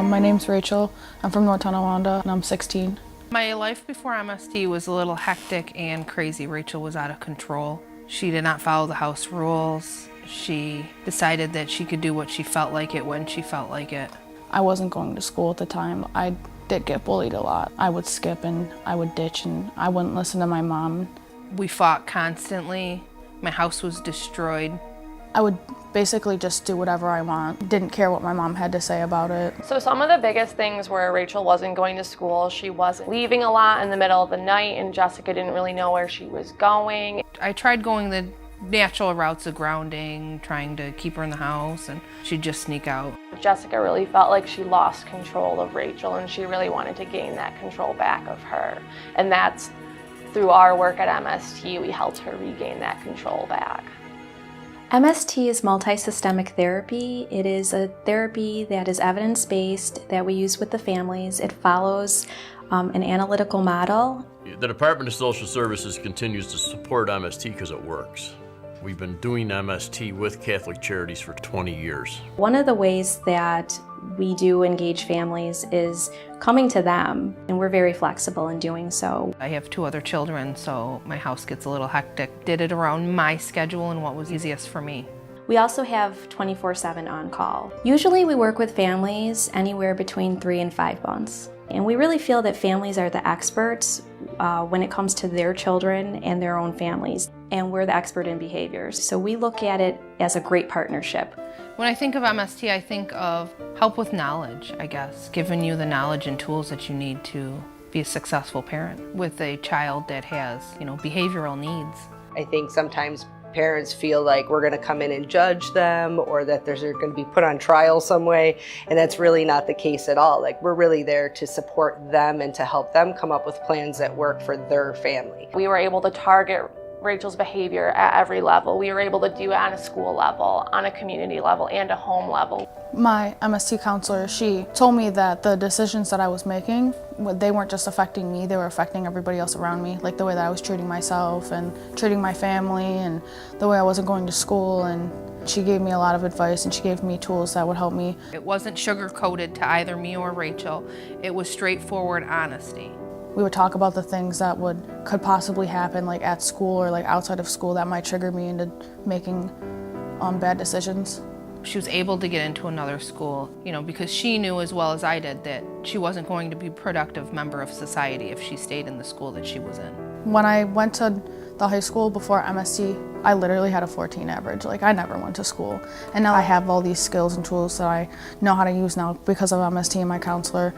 My name's Rachael. I'm from North Tonawanda and I'm 16. My life before MST was a little hectic and crazy. Rachael was out of control. She did not follow the house rules. She decided that she could do what she felt like it when she felt like it. I wasn't going to school at the time. I did get bullied a lot. I would skip and I would ditch and I wouldn't listen to my mom. We fought constantly. My house was destroyed. I would basically just do whatever I want. Didn't care what my mom had to say about it. So some of the biggest things were Rachael wasn't going to school. She wasn't leaving a lot in the middle of the night, and Jessica didn't really know where she was going. I tried going the natural routes of grounding, trying to keep her in the house, and she'd just sneak out. Jessica really felt like she lost control of Rachael, and she really wanted to gain that control back of her. And that's through our work at MST, we helped her regain that control back. MST is multi-systemic therapy. It is a therapy that is evidence-based that we use with the families. It follows an analytical model. The Department of Social Services continues to support MST because it works. We've been doing MST with Catholic Charities for 20 years. One of the ways that we do engage families is coming to them, and we're very flexible in doing so. I have 2 other children, so my house gets a little hectic. Did it around my schedule and what was easiest for me. We also have 24/7 on-call. Usually we work with families anywhere between 3 and 5 months. And we really feel that families are the experts when it comes to their children and their own families. And we're the expert in behaviors. So we look at it as a great partnership. When I think of MST, I think of help with knowledge, I guess, giving you the knowledge and tools that you need to be a successful parent with a child that has, behavioral needs. I think sometimes parents feel like we're going to come in and judge them or that they're going to be put on trial some way, and that's really not the case at all. Like, we're really there to support them and to help them come up with plans that work for their family. We were able to target Rachael's behavior at every level. We were able to do it on a school level, on a community level, and a home level. My MST counselor, she told me that the decisions that I was making, they weren't just affecting me, they were affecting everybody else around me. Like the way that I was treating myself and treating my family and the way I wasn't going to school. And she gave me a lot of advice and she gave me tools that would help me. It wasn't sugar-coated to either me or Rachael. It was straightforward honesty. We would talk about the things that could possibly happen, like at school or like outside of school, that might trigger me into making bad decisions. She was able to get into another school, because she knew as well as I did that she wasn't going to be a productive member of society if she stayed in the school that she was in. When I went to the high school before MST, I literally had a 14 average. Like, I never went to school. And now I have all these skills and tools that I know how to use now because of MST and my counselor.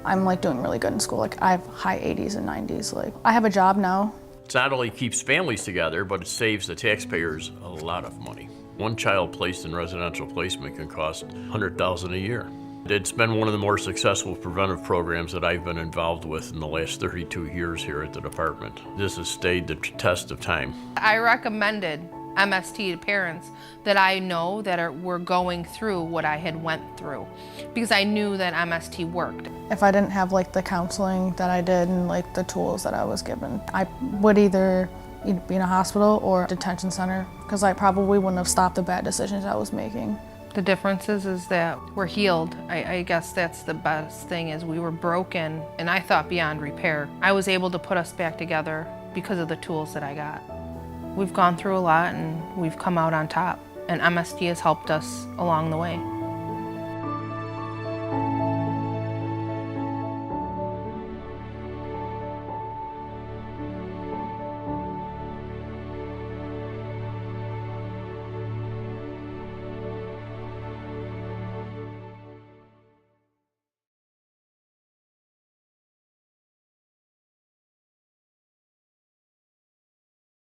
I'm like doing really good in school. Like, I have high 80s and 90s. Like, I have a job now. It not only keeps families together, but it saves the taxpayers a lot of money. One child placed in residential placement can cost $100,000 a year. It's been one of the more successful preventive programs that I've been involved with in the last 32 years here at the department. This has stayed the test of time. I recommended MST to parents that I know that were going through what I had went through, because I knew that MST worked. If I didn't have like the counseling that I did and like the tools that I was given, I would either be in a hospital or a detention center, because I probably wouldn't have stopped the bad decisions I was making. The difference is that we're healed. I guess that's the best thing, is we were broken and I thought beyond repair. I was able to put us back together because of the tools that I got. We've gone through a lot and we've come out on top, and MST has helped us along the way.